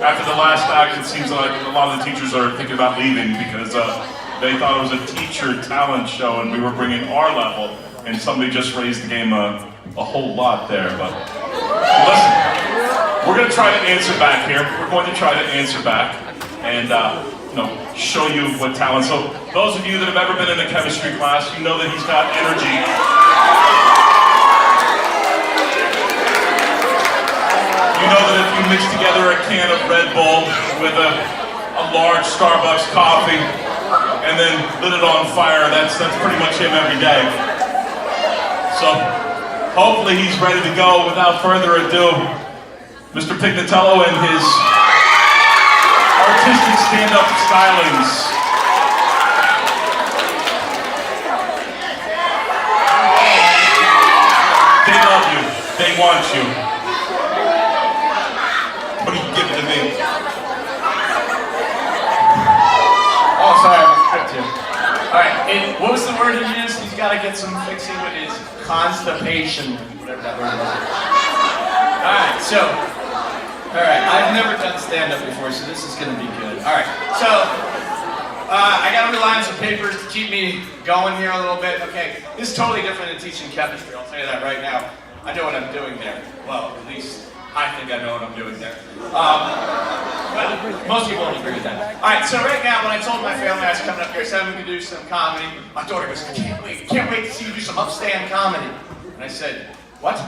After the last act, it seems like a lot of the teachers are thinking about leaving because they thought it was a teacher talent show and we were bringing our level, and somebody just raised the game a whole lot there. But listen, we're going to try to answer back here. We're going to try to answer back and show you what talent. So those of you that have ever been in a chemistry class, you know that he's got energy. You know that if you mix together a can of Red Bull with a large Starbucks coffee and then lit it on fire, that's pretty much him every day. So hopefully he's ready to go. Without further ado, Mr. Pignatello and his artistic stand-up stylings. They love you. They want you. What do you give it to me? Oh, sorry, I tripped you. Alright, what was the word he used? He's got to get some fixing with his constipation. Whatever that word was. Alright, so, I've never done stand-up before, so this is going to be good. Alright, so, I got to rely on some papers to keep me going here a little bit. Okay, this is totally different than teaching chemistry, I'll tell you that right now. I know what I'm doing there. Well, at least I think I know what I'm doing there. But most people won't agree with that. Alright, so right now, when I told my family I was coming up here, I said I'm going to do some comedy, my daughter goes, I can't wait to see you do some upstand comedy. And I said, what?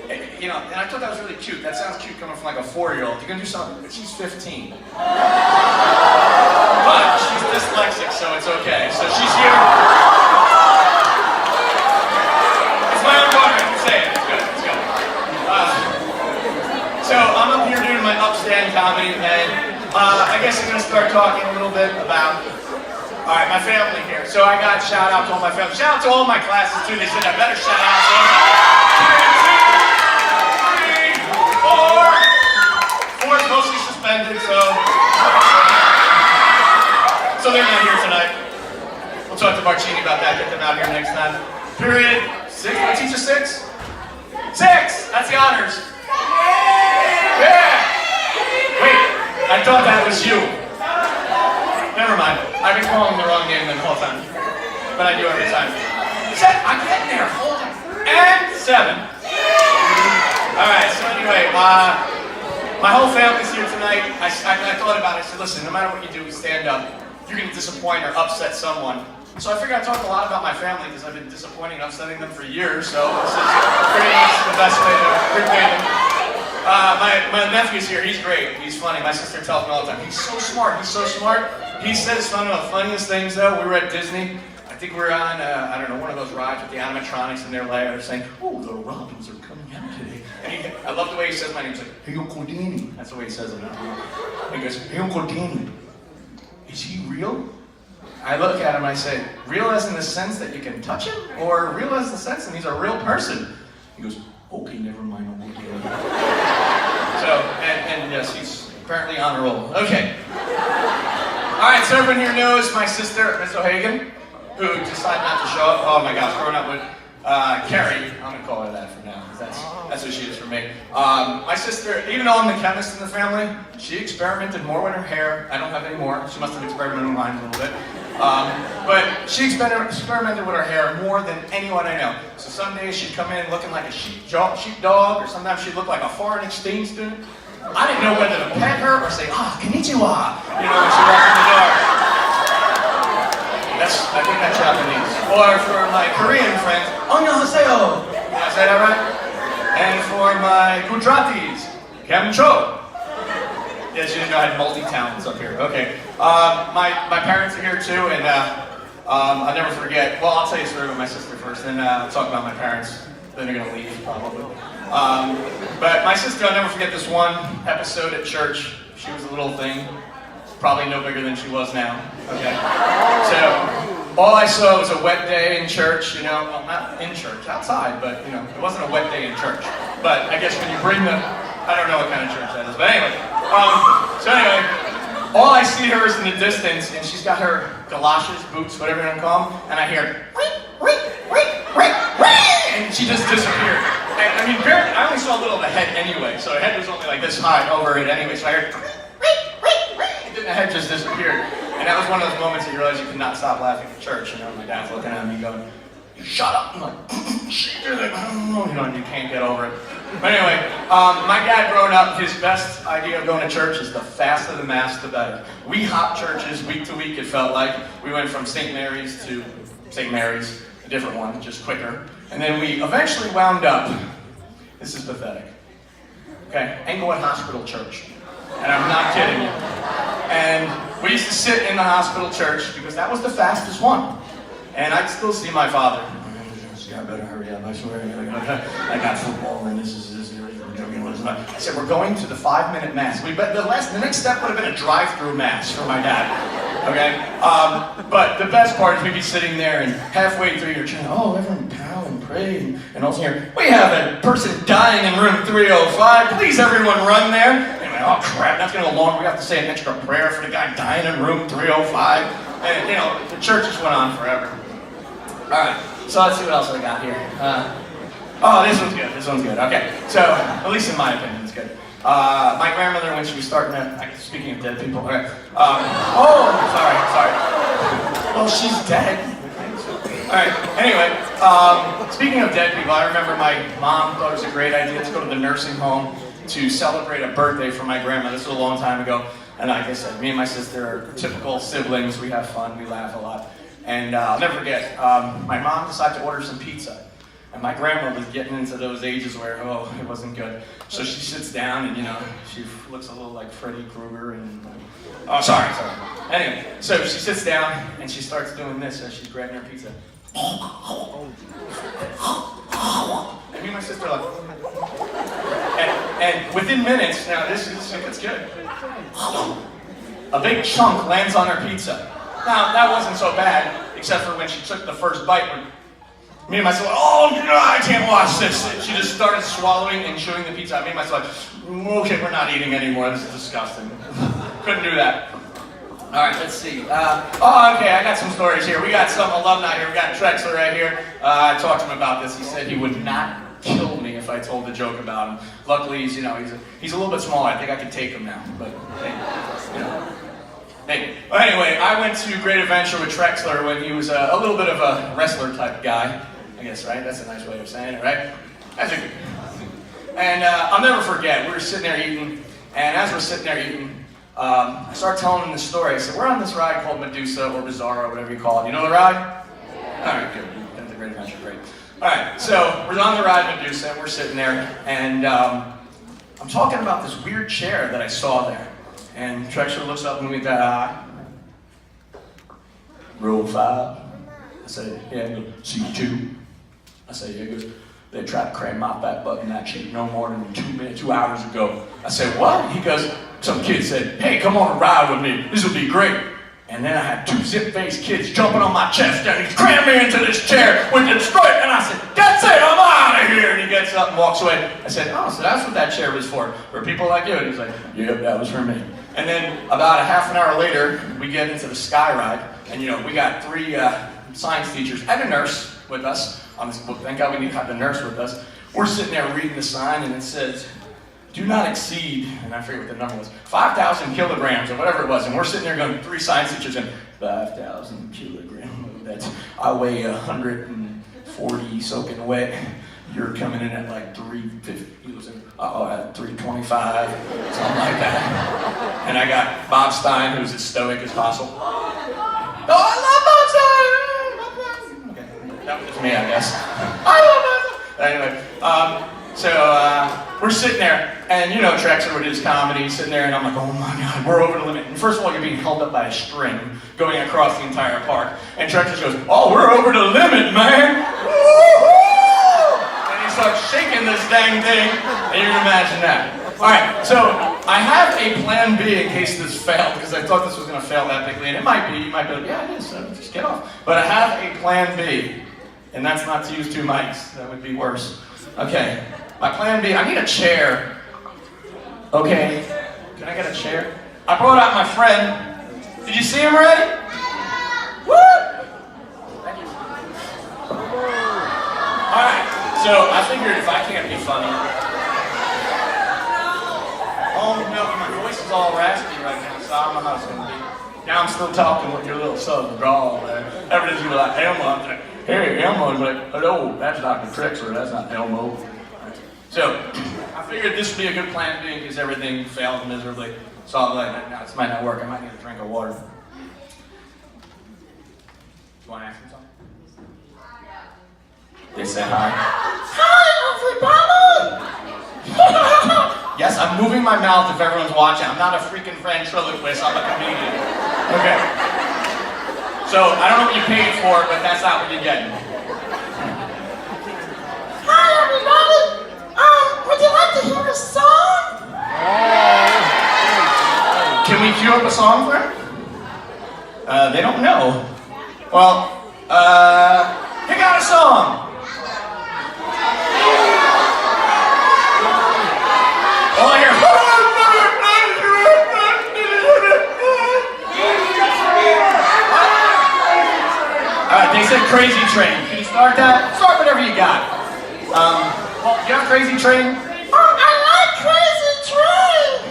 And I thought that was really cute. That sounds cute coming from like a 4-year-old. You're going to do something, but she's 15. But she's dyslexic, so it's okay. So she's here. It's my own daughter, I can say it. It's good, it's good. So I'm up here doing my upstand comedy, and I guess I'm going to start talking a little bit about, my family here. So I got shout out to all my family. Shout out to all my classes too. They said I better shout out to them. 1, 2, 3, 4. 4 is mostly suspended, so they're not here tonight. We'll talk to Marcini about that, get them out here next time. Period. 6, my teacher 6? 6! That's the honors. Yeah! Wait, I thought that was you. Never mind. I've been calling the wrong name the whole time. But I do every time. 7, I'm getting there. Hold on. And 7. Alright, so anyway, my whole family's here tonight. I thought about it. I said, listen, no matter what you do, we stand up. You're going to disappoint or upset someone. So I figured I'd talk a lot about my family because I've been disappointing and upsetting them for years. So this is pretty much the best way to repay them. My nephew's here. He's great. He's funny. My sister tells me all the time. He's so smart. He's so smart. He says one of the funniest things though. We were at Disney. I think we were on, one of those rides with the animatronics in their lair. They're saying, oh, the Robins are coming out today. And I love the way he says my name. He's like, hey, Uncle Danny. That's the way he says it. And he goes, hey, Uncle Danny. Is he real? I look at him and I say, real as in the sense that you can touch him? Or real as in the sense that he's a real person? He goes, okay, never mind, Uncle Danny. So, and yes, he's apparently on a roll. Okay. Alright, so everyone here knows my sister, Miss O'Hagan, who decided not to show up. Oh my gosh, growing up with Carrie, I'm going to call her that for now, because that's who she is for me. My sister, even though I'm the chemist in the family, she experimented more with her hair. I don't have any more. She must have experimented with mine a little bit. But she experimented with her hair more than anyone I know. So some days she'd come in looking like a sheepdog, or sometimes she'd look like a foreign exchange student. I didn't know whether to pet her or say, konnichiwa, when she walked in the door. I think that's Japanese. Or for my Korean friends, annyeonghaseyo. Did I say that right? And for my Gujaratis, kamcho. Yes, you didn't know I had multi-talents up here. Okay. My parents are here too, and I'll never forget. Well, I'll tell you a story about my sister first, then I'll talk about my parents. Then they're gonna leave, probably. But my sister, I'll never forget this one episode at church. She was a little thing, probably no bigger than she was now. Okay. So all I saw was a wet day in church. Well, not in church, outside, but it wasn't a wet day in church. But I guess when you bring the, I don't know what kind of church that is, but anyway. So anyway, all I see her is in the distance, and she's got her galoshes, boots, whatever you want to call them, and I hear, and she just disappeared. And, apparently, I only saw a little of the head anyway, so her head was only like this high over it anyway, so I heard, the head just disappeared. And that was one of those moments that you realize you could not stop laughing at church. You know, my dad's looking at me going, "You shut up." I'm like, you're like, you know, and you can't get over it. But anyway, my dad growing up, his best idea of going to church is the faster the mass, the better. We hopped churches week to week, it felt like. We went from St. Mary's to St. Mary's, a different one, just quicker. And then we eventually wound up, this is pathetic, okay, Englewood Hospital Church. And I'm not kidding you. And we used to sit in the hospital church because that was the fastest one. And I'd still see my father. I better hurry up, I swear. I got football and this. I said, we're going to the 5-minute mass. The next step would have been a drive-through mass for my dad. Okay? But the best part is we'd be sitting there and halfway through you're trying, oh, everyone bow and pray. And also here, we have a person dying in room 305. Please everyone run there. Anyway, oh crap, that's going to go long. We have to say an extra prayer for the guy dying in room 305. And you know, the church just went on forever. Alright, so let's see what else I got here. Oh, this one's good. This one's good. Okay, so at least in my opinion, it's good. My grandmother, when she was starting to, speaking of dead people, okay. Sorry. Well, she's dead. All right. Anyway, speaking of dead people, I remember my mom thought it was a great idea to go to the nursing home to celebrate a birthday for my grandma. This was a long time ago, and like I said, me and my sister are typical siblings. We have fun. We laugh a lot. And I'll never forget, my mom decided to order some pizza. And my grandma was getting into those ages where, it wasn't good. So she sits down and, you know, she looks a little like Freddy Krueger and, sorry. Anyway, so she sits down and she starts doing this as she's grabbing her pizza. And me and my sister are like, and within minutes, now this it's good. A big chunk lands on her pizza. Now, that wasn't so bad, except for when she took the first bite. Me and my sister, I can't watch this. And she just started swallowing and chewing the pizza. Me and my sister, okay, we're not eating anymore. This is disgusting. Couldn't do that. All right, let's see. Okay, I got some stories here. We got some alumni here. We got Trexler right here. I talked to him about this. He said he would not kill me if I told the joke about him. Luckily, he's a little bit smaller. I think I can take him now. But Well, anyway, I went to Great Adventure with Trexler when he was a little bit of a wrestler type guy. I guess, right? That's a nice way of saying it, right? And I'll never forget, we were sitting there eating, and as we're sitting there eating, I started telling him the story. I said, we're on this ride called Medusa or Bizarro, whatever you call it. You know the ride? Yeah. All right, good. You've been to Great Adventure, great. All right, so we're on the ride Medusa, and we're sitting there, and I'm talking about this weird chair that I saw there. And Trexler looks up at me with that eye. Row 5. I said, yeah. He goes, C2. I said, yeah. He goes, they tried to cram my fat butt in that shit no more than 2 hours ago. I said, what? He goes, some kid said, hey, come on a ride with me. This will be great. And then I had 2 zip-faced kids jumping on my chest and he crammed me into this chair with the straight. And I said, that's it, I'm out of here. And he gets up and walks away. I said, oh, so that's what that chair was for people like you. And he's like, yep, that was for me. And then about a half an hour later, we get into the Sky Ride. And, you know, we got 3 science teachers and a nurse with us on this book. Thank God we need to have the nurse with us. We're sitting there reading the sign, and it says, do not exceed, and I forget what the number was, 5,000 kilograms or whatever it was. And we're sitting there going, 3 science teachers, and 5,000 kilograms. That's, I weigh 140 soaking wet. You're coming in at like 350, at 325, something like that. And I got Bob Stein, who's as stoic as possible. Oh, I love Bob Stein! Okay, that was just me, I guess. I love Bob Stein! Anyway, we're sitting there, and you know Trexler with his comedy, sitting there, and I'm like, oh my God, we're over the limit. And first of all, you're being held up by a string going across the entire park. And Trexler goes, oh, we're over the limit, man! Woo-hoo! Starts shaking this dang thing, and you can imagine that. Alright, so I have a plan B in case this failed, because I thought this was going to fail epically, and it might be, you might be like, yeah, it is, so just get off. But I have a plan B, and that's not to use 2 mics, that would be worse. Okay, my plan B, I need a chair. Okay, can I get a chair? I brought out my friend. Did you see him already? Woo! Alright. So I figured if I can't be funny, oh no, my voice is is all raspy right now, so I don't know how it's gonna be. Now I'm still talking with your little southern drawl there. Everything's gonna be like Elmo. I'm like, hey, Elmo's like, hello, that's Dr. Trexler, that's not Elmo. So, I figured this would be a good plan B in case everything failed miserably. So I'm like, no, this might not work. I might need a drink of water. You want to ask them something? They say hi. Hi, everybody! Yes, I'm moving my mouth if everyone's watching. I'm not a freaking ventriloquist. I'm a comedian. Okay. So, I don't know what you paid for, but that's not what you're getting. Hi, everybody! Would you like to hear a song? Can we cue up a song for him? They don't know. Well, pick out a song. All I hear. Alright, they said Crazy Train. Can you start that? Start whatever you got. Well, you have Crazy Train? Oh, I like Crazy Train!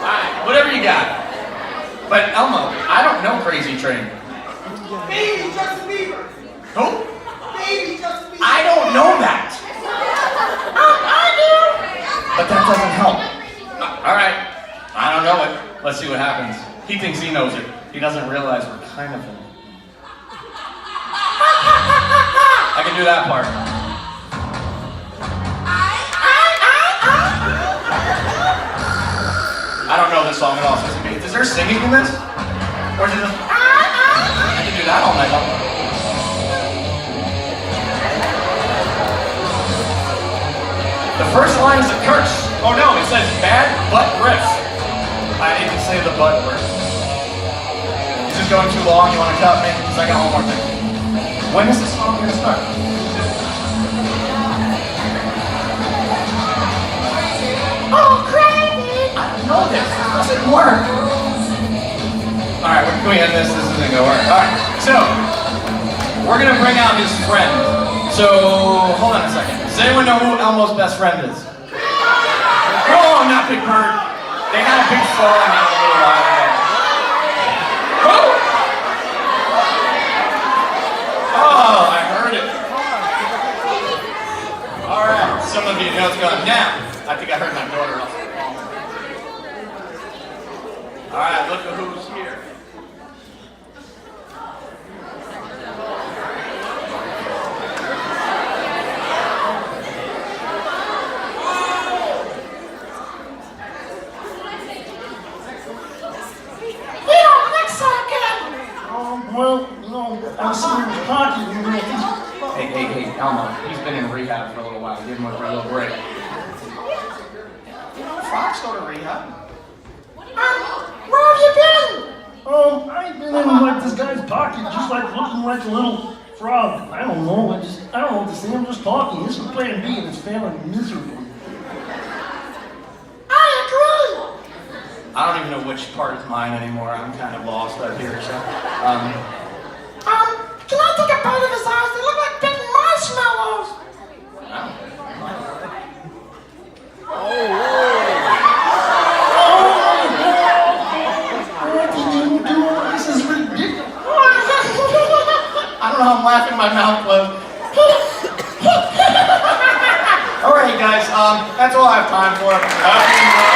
Alright, whatever you got. But Elmo, I don't know Crazy Train. Baby Justin Bieber. Who? Baby Justin Bieber. I don't know that. I do! But that doesn't help. Alright, I don't know it. Let's see what happens. He thinks he knows it. He doesn't realize we're kind of in. I can do that part. I don't know this song at all. So is there singing in this? Or is it just... I can do that all night long. The first line is a curse. Oh no, it says bad butt riff. I didn't say the butt word. Is this going too long? You want to cut me? Because I got one more thing. When is this song going to start? Oh, crazy! I don't know this. This doesn't work. Alright, can we end this? This isn't going to work. Alright, so, we're going to bring out his friend. So, hold on a second. Does anyone know who Elmo's best friend is? Oh, not Big Bird. They had a big falling out a little while ago. Who? Oh, I heard it. Alright, some of you know what's going on. Now, I think I heard my daughter also. Alright, look at who's here. Well, you know, I was sitting in the pocket, you know, Hey, Elmo, he's been in rehab for a little while. Give him a little break. Fox go to rehab. Where have you been? I've been in like this guy's pocket, just like looking like a little frog. I don't know, I don't know what to say, I'm just talking. This is plan B and it's failing miserably. I agree! I don't even know which part is mine anymore. I'm kind of lost up here. So, Can I take a bite of his eyes? They look like big marshmallows! What did you do? This is ridiculous. I don't know how I'm laughing, my mouth closed. Alright, guys, that's all I have time for.